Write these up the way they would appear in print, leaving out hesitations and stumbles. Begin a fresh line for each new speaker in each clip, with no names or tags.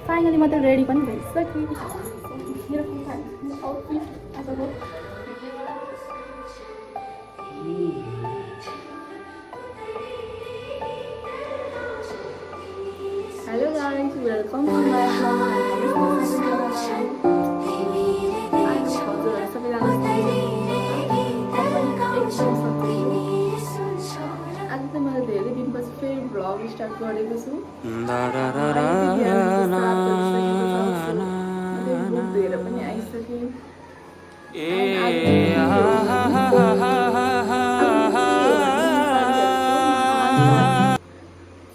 Finally म त ready पनि भइसकेँ। मेरो आउटफिट आजको hello guys, welcome to my आज चाहिँ मैले धेरै दिनपछि फेरि भ्लग स्टार्ट गरेको छु। धुएर पनि आइसकेँ।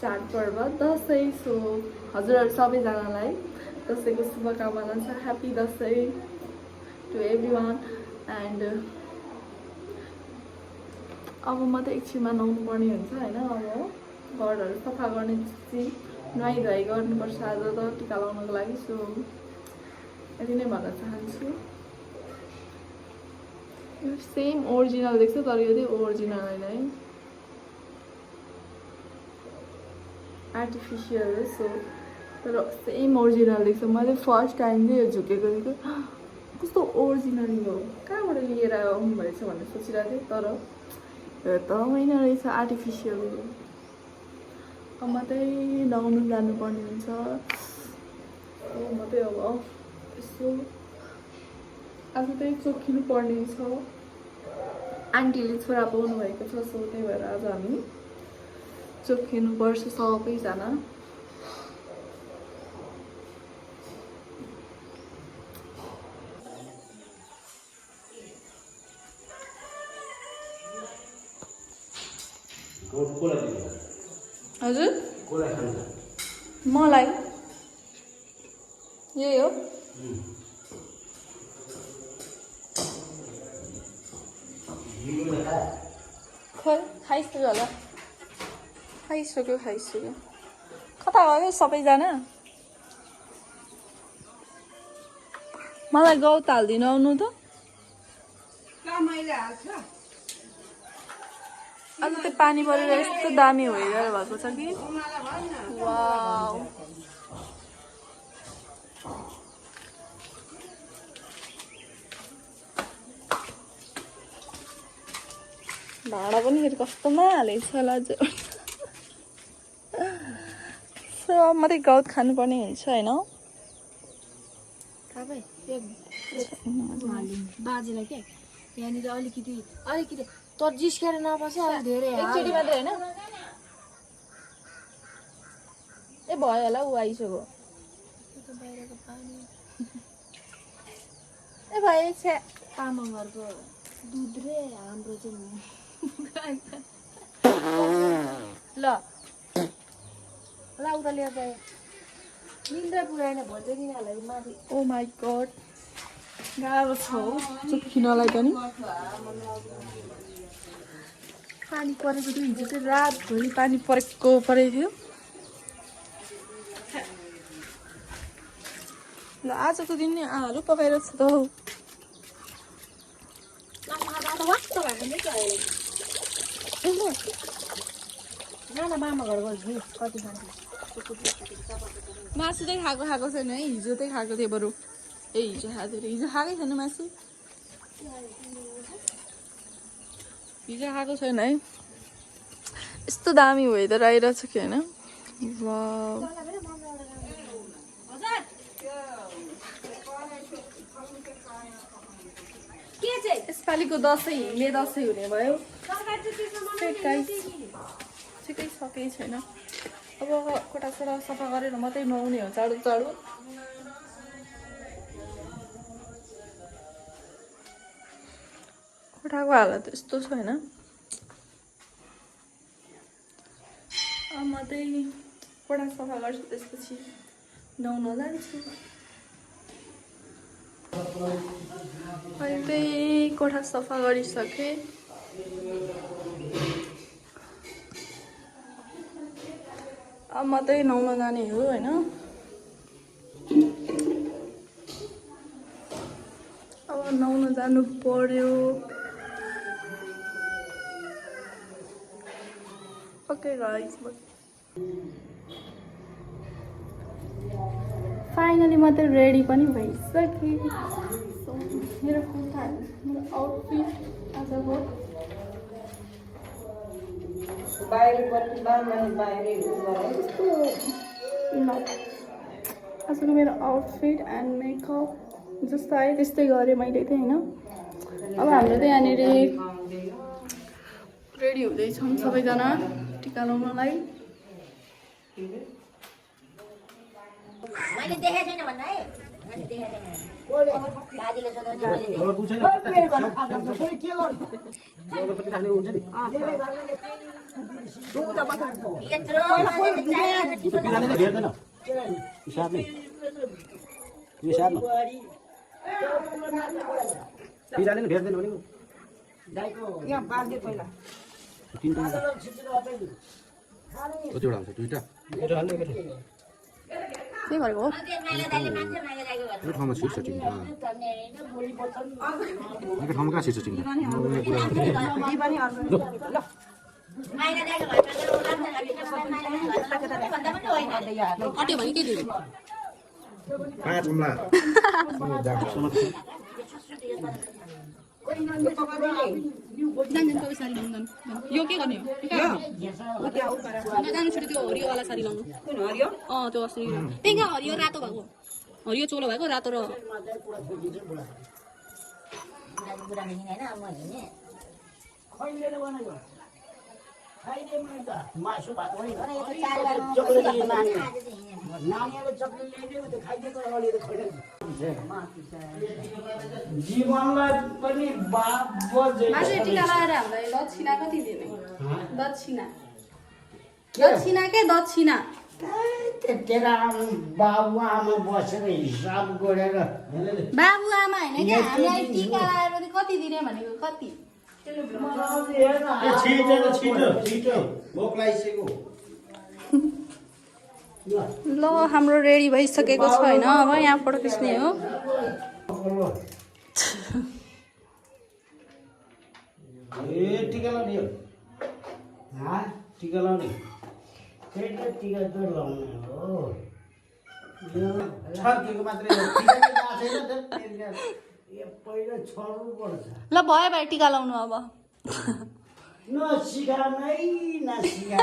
चाडपर्व दसैँ, सो हजुरहरू सबैजनालाई दसैँको शुभकामना छ। Happy Dashain to everyone. And अब म त एकछिनमा नुहाउनु पर्ने हुन्छ होइन। अब घरहरू सफा गर्ने चाहिँ नुहाइधुवाइ गर्नुपर्छ आज त टिका लगाउनको लागि। सो यति नै भन्न चाहन्छु। यो सेम ओरिजिनल देख्छ तर यो चाहिँ ओरिजिनल होइन है, आर्टिफिसियल हो। सो तर सेम ओरिजिनल देख्छ। मैले फर्स्ट टाइम चाहिँ यो झुकेको देखेको, कस्तो ओरिजिनल हो, कहाँबाट लिएर आउनु भएछ भनेर सोचिरहेको थिएँ। तर यो त होइन रहेछ, आर्टिफिसियल हो। अब मात्रै नुहाउनु जानुपर्ने हुन्छ। म चाहिँ अब यसो आज चाहिँ चोखिनु पर्ने छ। आन्टीले छोरा पाउनु भएको छ, सो त्यही भएर आज हामी चोखिनु पर्छ सबैजना। हजुर मलाई यही हो। खै खाइसक्यो होला, खाइसक्यो। कता गयो सबैजना? मलाई गौत हालिदिनु आउनु त। आज त्यो पानी परेर यस्तो दामी वेदर भएको छ कि वाउ। भाँडा पनि फेरि कस्तोमा हालेको छ होला। सो अब मात्रै गौत खानुपर्ने हुन्छ होइन।
बाजेलाई के यहाँनिर अलिकति तर जिस्केर नबस, धेरै
एकचोटि मात्रै होइन। ए भयो होला, ऊ आइसक्यो। ए भयो छ्या,
आमा घरको दुध रे हाम्रो चाहिँ ल उता लिएर गयो। निन्द्रा पुऱ्याएन भन्छ तिनीहरूलाई माथि।
ओ माई गड, गाह्रो छ हौ चुक्किनलाई पनि। पानी परेको थियो हिजो चाहिँ, रातभरि पानी परेको थियो। ल आजको दिन नि आलु पकाएर छ त हौ।
मामा घर गयो कति खान्छ।
मासु चाहिँ खाएको छैन है, हिजो चाहिँ खाएको थियो बरु। हिजो खाएको थियो, हिजो खाएकै छैन मासु। हिजो खाएको छैन है। यस्तो दामी वेदर आइरहेछ कि होइन। वाउ, यसपालिको दसैँ हिँड्ने दसैँ हुने भयो। ठिकै सकेकै छैन। अब कोठासोटा सफा गरेर मात्रै नुहाउने हो चाँडो। कोठाको हालत यस्तो छ होइन। अब म चाहिँ कोठा सफा गर्छु, त्यसपछि नुहाउन जान्छु। अहिले चाहिँ कोठा सफा गरिसकेँ। अब म चाहिँ नुहाउन जाने हो होइन। अब नुहाउन जानु पर्यो। ओके गाइस, फाइनली म त रेडी पनि भइसकेँ। मेरो कुर्ताहरू, मेरो आउटफिट आजको आजको मेरो आउटफिट एन्ड मेकअप जस्तो आयो त्यस्तै गरेँ मैले चाहिँ होइन। अब हाम्रो चाहिँ यहाँनिर रेडी हुँदैछौँ सबैजना टिका लगाउनलाई।
मैले देखेको छैन भन्दा है मैले देखेको छैन बाजेले सोध्दा
के गरेको हो?
ठाउँमा शीर्ष चिन्ता ठाउँमा कहाँ शीर्ष चिन्ता
अट्यो भने के दिनु?
5 अमला
यो के गर्ने हो? जानु छोड्यो त्यो हरियोवाला साडी लाउनु। हरियो? त्यो अस्ति त्यही कहाँ हरियो रातो भएको, हरियो चोलो भएको रातो र
जीवनलाई पनि
मान्छे टिका लगाएर हामीलाई दक्षिणा कति दिने? दक्षिणा दक्षिणा के दक्षिणा?
तेरा बाबु आमा बसेर हिसाब गरेर
बाबु आमा होइन क्या, हामीलाई टिका लगाएर कति दिने भनेको कति? ल हाम्रो रेडी भइसकेको छ होइन। अब यहाँ फोटो खिच्ने हो।
टिका लाउने टिका लाउने त्यही त टिका त लाउने हो। छर्केको मात्रै पहिला छर्नु पर्छ।
ल भयो भाइ टिका लाउनु अब।
नसिका नै नसिका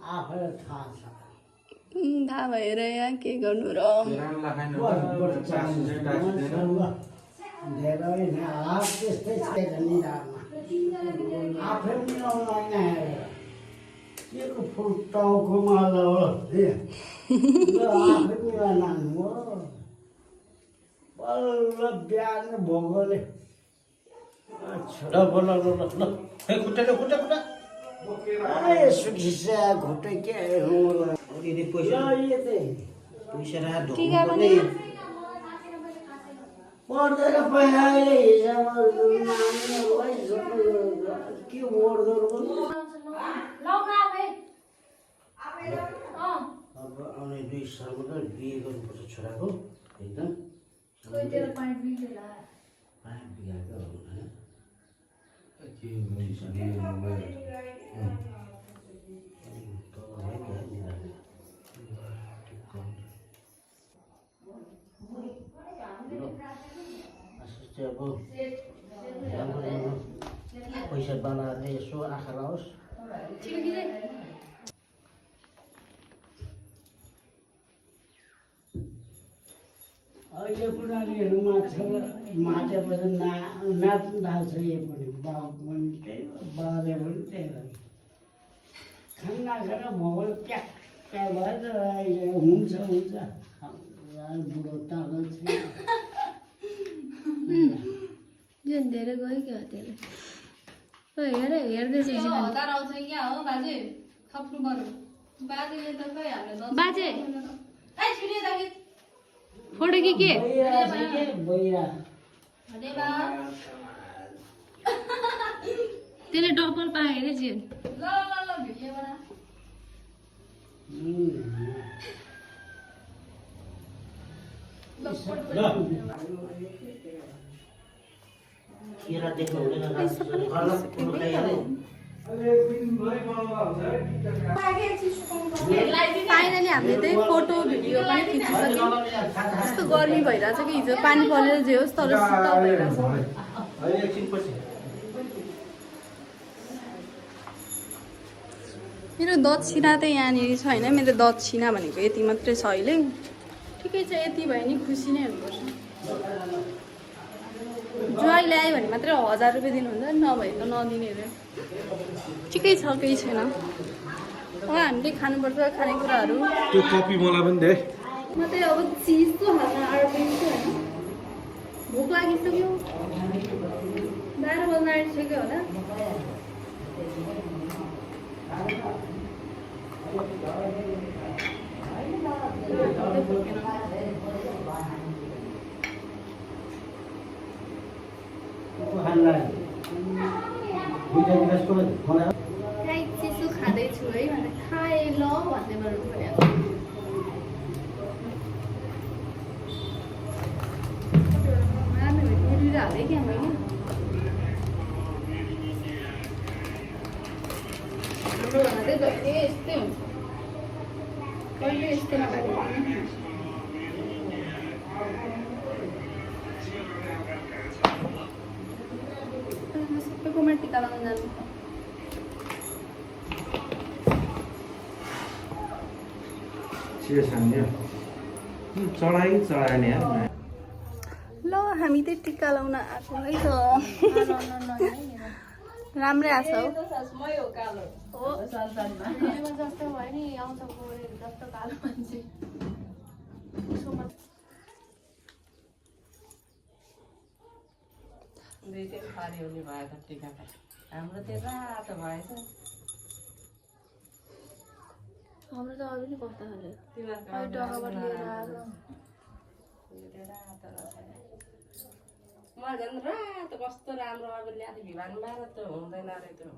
आफैलाई थाहा छ।
थाहा भएर यहाँ के गर्नु र?
धेरै हात त्यस्तै छैन निधारमा आफै मिलाउनु होइन। के को फुल टाउकोमा आफै मिला नानु हो। बल्ल बिहान भोगोले यसो खिच्चा घुट्टै के पर्दैन पैसा अहिले हिसाबमा के मोड्दो अब आउने 2 सालमा त बिहे गर्नुपर्छ छोराको एकदम पैसा बनाएर यसो आँखा लाओस्। अहिले पुरानीहरू माछेपछि नाच्नु थाल्छ। यो पनि बाबु पनि त्यही हो, बाजे पनि त्यही हो। खाना खाएर भगवान् प्याक प्याक भएर अहिले हुन्छ बुढो तागल छैन।
जुन धेरै गयो क्या त्यसले हेर्दैछ
हतार आउँछ क्या हो बाजे? थप्नु पर्यो बाजेले त खै हामीलाई बाजे फोटो के त्यसले डबल पाए रे जिन। ल भिडियो बना।
केरा देख्नु हुँदैन।
फाइनली हामीले त्यही फोटो भिडियो पनि खिचिसक्यौँ कस्तो गर्मी भइरहेछ कि हिजो पानी परेर जे होस् तर शीतल भइरहेछ मेरो दक्षिणा त यहाँनिर छ होइन मेरो दक्षिणा भनेको यति मात्रै छ अहिले ठिकै छ यति भयो नि खुसी नै हुनुपर्छ ज्वाइ ल्यायो भने मात्रै 1000 रुपियाँ दिनुहुन्छ नभए त नदिने अरे ठिकै छ केही छैन हामीले खानुपर्छ खानेकुराहरू
त्यो कपी मलाई पनि दे
म चाहिँ अब चिजको हाल्न आँटिन्छु होइन भोक लागिसक्यो 12 बज्न आँटिसक्यो होला चिसो खाँदैछु है भनेर खाए ल भन्दै गर्नु पर्यो हाल्दै क्या मैले हाम्रो भन्दा चाहिँ जहिले यस्तै हुन्छ कहिले यस्तो नभएको सबैकोमा टिका लगाउन जानु
चढाएन यार
ल हामी चाहिँ टिका लाउन आएको है त राम्रै आएको हौ
जस्तो भयो नि आउँछ जस्तो कालो मान्छे
हाम्रो त्यो रातो भएछ
हाम्रो त अरू नि कस्तो खाले
तिमीहरूको
डगाबाट लिएर आएर
म झन् रातो कस्तो राम्रो अब ल्याएको भिवानमा त हुँदैन अरे त्यो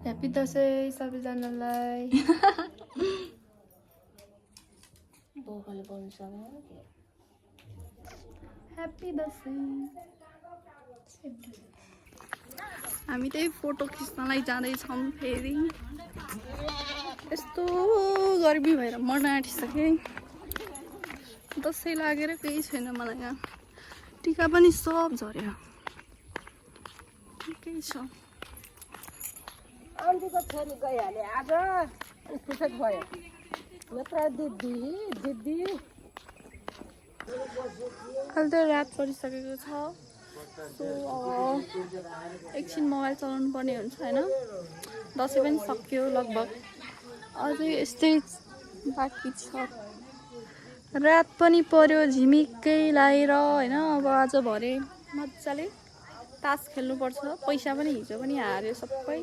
ह्याप्पी दसैँ सबैजनालाई बोकाले बोल्नु सक्दैन
ह्याप्पी दसैँ हामी त्यही फोटो खिच्नलाई जाँदैछौँ फेरि यस्तो गर्मी भएर मर्न आँटिसकेँ दसैँ लागेर केही छैन मलाई यहाँ टिका पनि सब झऱ्यो ठिकै छ
आन्टीको छोरी गइहाल्यो आज खुसी भयो यत्र दिदी दिदी
अहिले त रात परिसकेको छ सो अब एकछिन मोबाइल चलाउनु पर्ने हुन्छ होइन दसैँ पनि सक्यो लगभग अझै यस्तै बाँकी छ रात पनि पर्यो झिमिक्कै लगाएर होइन अब आज भरे मजाले तास खेल्नुपर्छ पैसा पनि हिजो पनि हार्यो सबै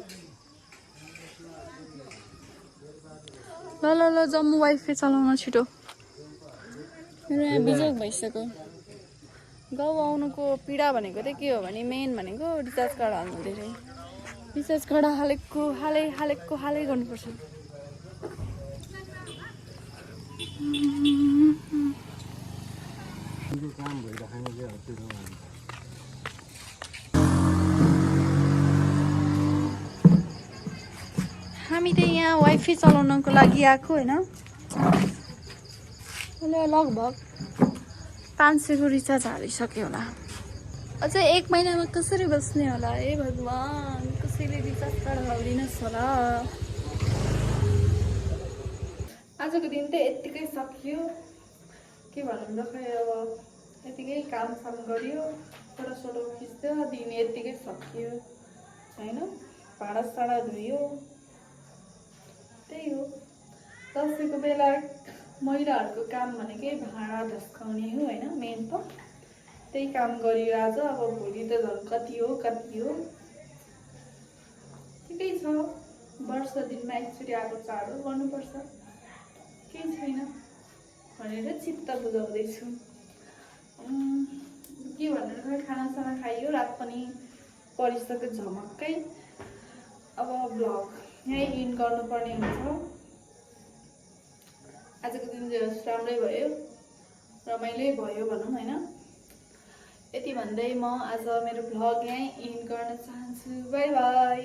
ल ल ल जम्मू वाइफाई चलाउन छिटो मेरो यहाँ बिजोग भइसक्यो गाउँ आउनुको पीडा भनेको चाहिँ के हो भने मेन भनेको रिचार्ज कार्ड हाल्नु धेरै रिचार्ज कार्ड हालेको गर्नुपर्छ हामी त यहाँ वाइफाई चलाउनको लागि आएको होइन अहिले लगभग 500 को रिचार्ज हालिसक्यो होला अझै 1 महिनामा कसरी बस्ने होला हे भगवान् कसैले रिचार्ज कार्ड हालिदिनुहोस् होला आजको दिन त यत्तिकै सकियो के भनौँ र खै अब यतिकै कामसाम गऱ्यो फोटो खिच्यो दिन यत्तिकै सकियो होइन भाँडासाँडा धुयो त्यही हो दसैँको बेला महिलाहरूको काम भनेकै भाँडा धस्काउने हो होइन मेन त त्यही काम गरियो आज अब भोलि त झन् कति हो ठिकै छ वर्ष दिनमा एकचोटि आएको चाड हो गर्नुपर्छ केही छैन भनेर चित्त बुझाउँदैछु के भनेर खानासाना खाइयो रात पनि परिसक्यो झमक्कै अब ब्लग यहीँ इन गर्नुपर्ने हुन्छ आजको दिन चाहिँ राम्रै भयो रमाइलै भयो भनौँ होइन यति भन्दै म आज मेरो भ्लग यहीँ इन गर्न चाहन्छु बाई बाई